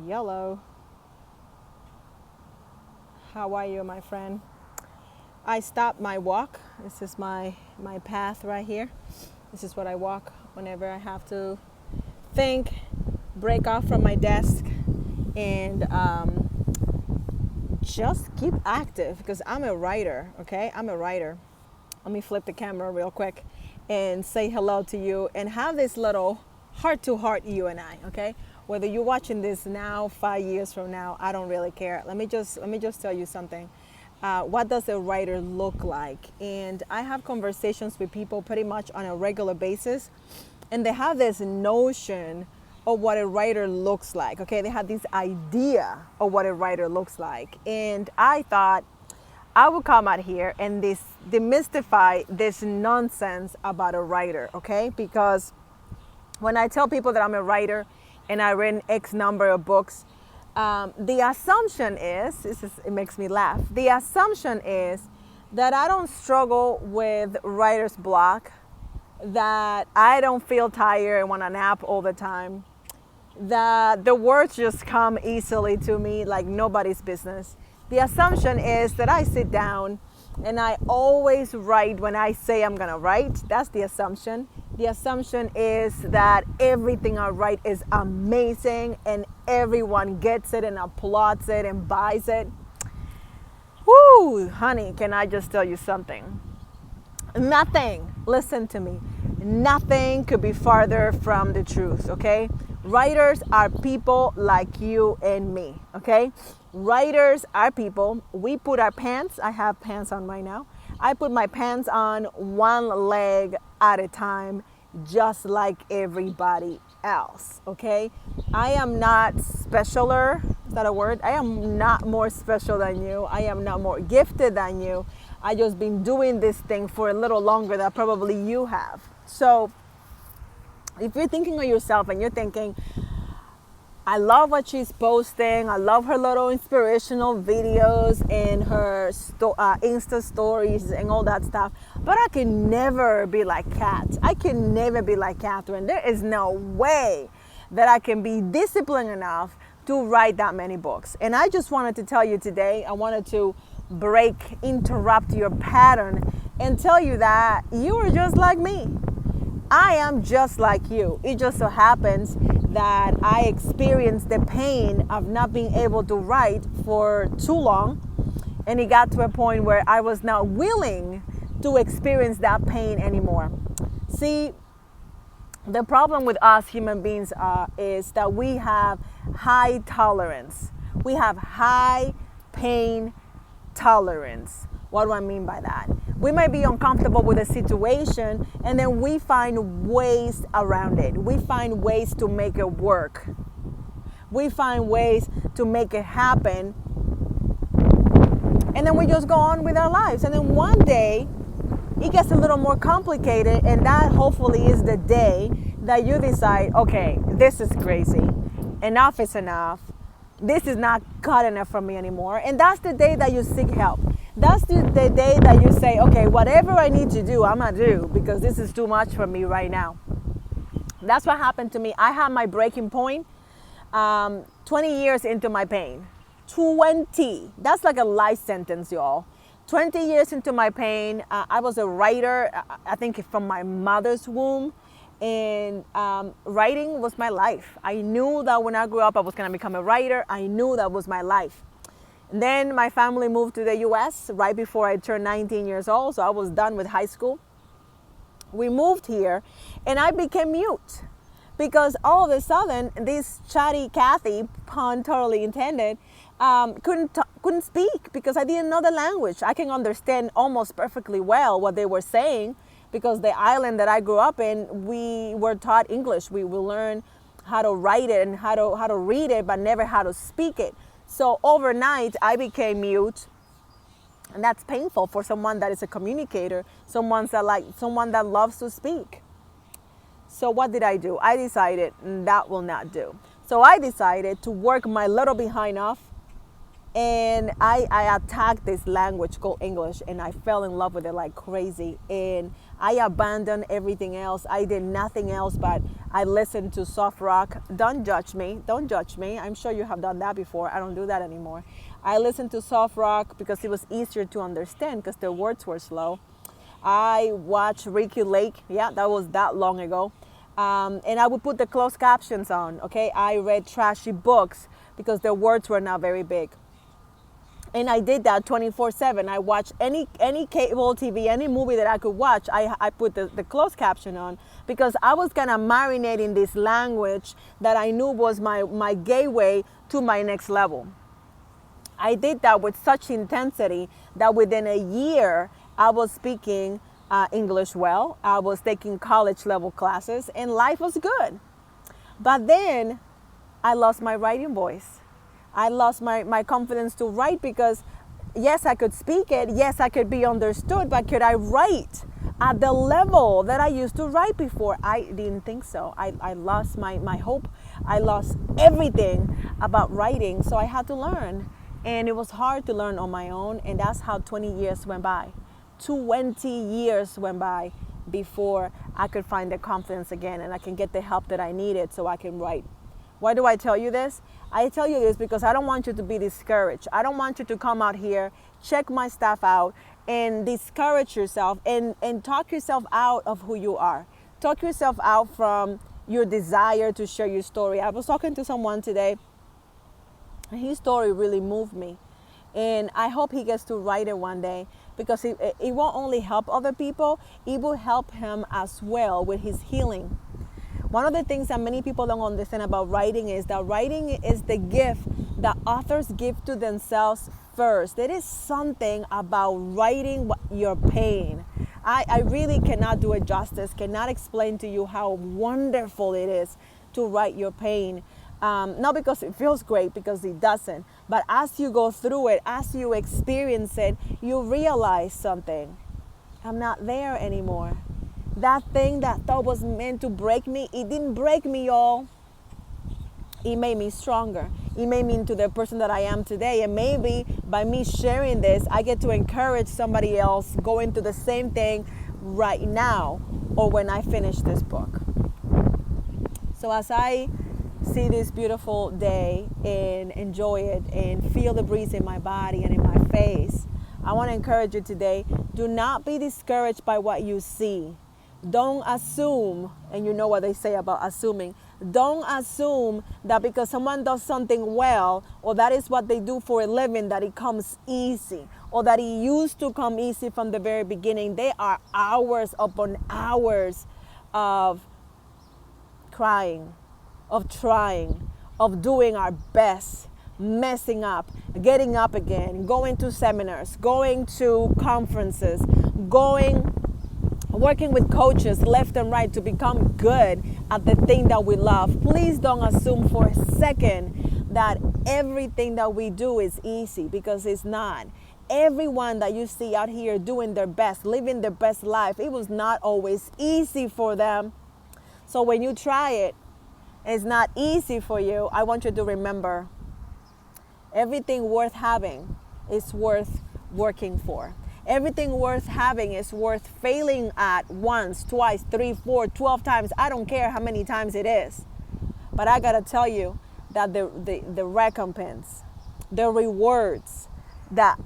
Yellow. How are you, my friend? I stopped my walk. This is my path right here. This is what I walk whenever I have to think, break off from my desk, and just keep active because I'm a writer, okay? I'm a writer. Let me flip the camera real quick and say hello to you and have this little heart to heart, you and I, okay? Whether you're watching this now, 5 years from now, I don't really care. Let me just tell you something. What does a writer look like? And I have conversations with people pretty much on a regular basis, and they have this notion of what a writer looks like. Okay, they have this idea of what a writer looks like, and I thought I would come out here and demystify this nonsense about a writer. Okay, because when I tell people that I'm a writer and I read X number of books, the assumption is, it makes me laugh. The assumption is that I don't struggle with writer's block, that I don't feel tired and want to nap all the time, that the words just come easily to me like nobody's business. The assumption is that I sit down and I always write when I say I'm gonna write. That's the assumption. The assumption is that everything I write is amazing and everyone gets it and applauds it and buys it. Woo, honey, can I just tell you something? Nothing, listen to me, nothing could be farther from the truth, okay? Writers are people like you and me, okay? Writers are people. We put our pants, I have pants on right now. I put my pants on one leg at a time, just like everybody else, okay? I am not specialer, is that a word? I am not more special than you. I am not more gifted than you. I just been doing this thing for a little longer than probably you have. So if you're thinking of yourself and you're thinking, I love what she's posting, I love her little inspirational videos and her Insta stories and all that stuff, but I can never be like Kat. I can never be like Catherine. There is no way that I can be disciplined enough to write that many books. And I just wanted to tell you today, I wanted to interrupt your pattern and tell you that you are just like me. I am just like you. It just so happens that I experienced the pain of not being able to write for too long, and it got to a point where I was not willing to experience that pain anymore. See, the problem with us human beings is that we have high tolerance. We have high pain tolerance. What do I mean by that? We might be uncomfortable with a situation and then we find ways around it. We find ways to make it work. We find ways to make it happen. And then we just go on with our lives. And then one day it gets a little more complicated, and that hopefully is the day that you decide, okay, this is crazy. Enough is enough. This is not good enough for me anymore. And that's the day that you seek help. That's the day that you say, okay, whatever I need to do, I'm going to do because this is too much for me right now. That's what happened to me. I had my breaking point 20 years into my pain. 20. That's like a life sentence, y'all. 20 years into my pain. I was a writer, I think from my mother's womb. And writing was my life. I knew that when I grew up, I was going to become a writer. I knew that was my life. And then my family moved to the US right before I turned 19 years old. So I was done with high school. We moved here and I became mute because all of a sudden this chatty Kathy, pun totally intended, couldn't speak because I didn't know the language. I can understand almost perfectly well what they were saying because the island that I grew up in, we were taught English. We will learn how to write it and how to read it, but never how to speak it. So overnight, I became mute, and that's painful for someone that is a communicator, someone that loves to speak. So what did I do? I decided that will not do. So I decided to work my little behind off And I attacked this language called English, and I fell in love with it like crazy. And I abandoned everything else. I did nothing else, but I listened to soft rock. Don't judge me. Don't judge me. I'm sure you have done that before. I don't do that anymore. I listened to soft rock because it was easier to understand because the words were slow. I watched Ricky Lake. Yeah, that was that long ago. And I would put the closed captions on. Okay, I read trashy books because the words were not very big. And I did that 24/7. I watched any cable TV, any movie that I could watch. I put the closed caption on because I was kind of marinating this language that I knew was my gateway to my next level. I did that with such intensity that within a year I was speaking English well. I was taking college level classes, and life was good. But then I lost my writing voice. I lost my confidence to write because, yes, I could speak it. Yes, I could be understood, but could I write at the level that I used to write before? I didn't think so. I lost my hope. I lost everything about writing, so I had to learn. And it was hard to learn on my own, and that's how 20 years went by. 20 years went by before I could find the confidence again and I can get the help that I needed so I can write. Why do I tell you this? I tell you this because I don't want you to be discouraged. I don't want you to come out here, check my stuff out, and discourage yourself and talk yourself out of who you are. Talk yourself out from your desire to share your story. I was talking to someone today, and his story really moved me. And I hope he gets to write it one day because it won't only help other people, it will help him as well with his healing. One of the things that many people don't understand about writing is that writing is the gift that authors give to themselves first. There is something about writing your pain. I really cannot do it justice, cannot explain to you how wonderful it is to write your pain. Not because it feels great, because it doesn't. But as you go through it, as you experience it, you realize something. I'm not there anymore. That thing that thought was meant to break me, it didn't break me, y'all. It made me stronger. It made me into the person that I am today. And maybe by me sharing this, I get to encourage somebody else going through the same thing right now or when I finish this book. So as I see this beautiful day and enjoy it and feel the breeze in my body and in my face, I want to encourage you today, do not be discouraged by what you see. Don't assume, and you know what they say about assuming, don't assume that because someone does something well or that is what they do for a living that it comes easy or that it used to come easy from the very beginning. There are hours upon hours of crying, of trying, of doing our best, messing up, getting up again, going to seminars, going to conferences, working with coaches left and right to become good at the thing that we love. Please don't assume for a second that everything that we do is easy, because it's not. Everyone that you see out here doing their best, living their best life, it was not always easy for them. So when you try it, it's not easy for you. I want you to remember, everything worth having is worth working for. Everything worth having is worth failing at once, twice, 3, 4, 12 times. I don't care how many times it is. But I gotta tell you that the recompense, the rewards that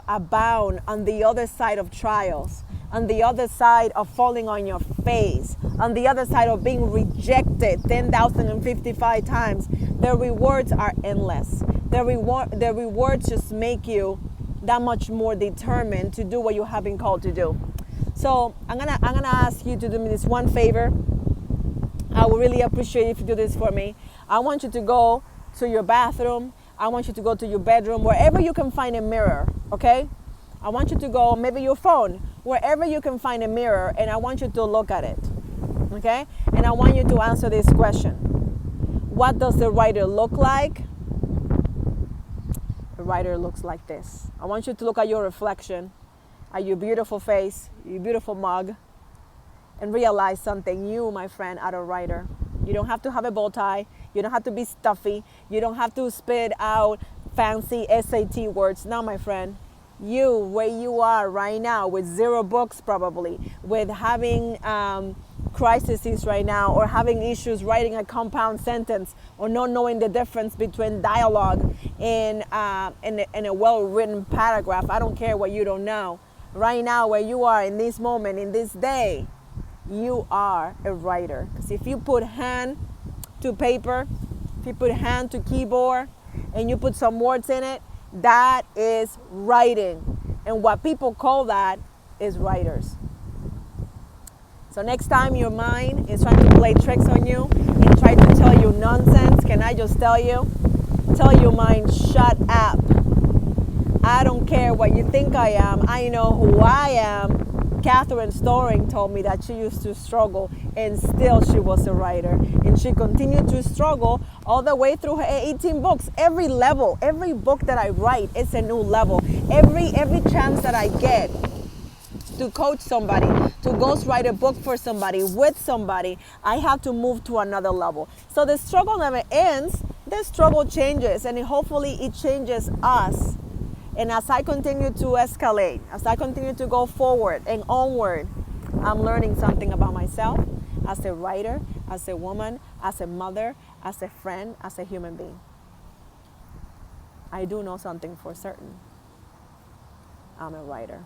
abound on the other side of trials, on the other side of falling on your face, on the other side of being rejected 10,055 times, the rewards are endless. The rewards just make you that much more determined to do what you have been called to do. So I'm gonna ask you to do me this one favor. I would really appreciate if you do this for me. I want you to go to your bathroom. I want you to go to your bedroom, wherever you can find a mirror, okay? I want you to go, maybe your phone, wherever you can find a mirror, and I want you to look at it, okay? And I want you to answer this question. What does the writer look like? The writer looks like this. I want you to look at your reflection, at your beautiful face, your beautiful mug, and realize something. You, my friend, are a writer. You don't have to have a bow tie. You don't have to be stuffy. You don't have to spit out fancy SAT words. No, my friend. You, where you are right now, with 0 books probably, with having crises right now, or having issues writing a compound sentence, or not knowing the difference between dialogue and a well-written paragraph. I don't care what you don't know. Right now, where you are in this moment, in this day, you are a writer. Because if you put hand to paper, if you put hand to keyboard, and you put some words in it, that is writing. And what people call that is writers. So next time your mind is trying to play tricks on you and try to tell you nonsense, can I just tell your mind, shut up. I don't care what you think I am. I know who I am. Catherine Storing told me that she used to struggle, and still she was a writer. And she continued to struggle all the way through her 18 books. Every level, every book that I write, it's a new level. Every chance that I get to coach somebody, to ghostwrite a book for somebody, with somebody, I have to move to another level. So the struggle never ends. The struggle changes, and hopefully it changes us. And as I continue to escalate, as I continue to go forward and onward, I'm learning something about myself as a writer, as a woman, as a mother, as a friend, as a human being. I do know something for certain. I'm a writer.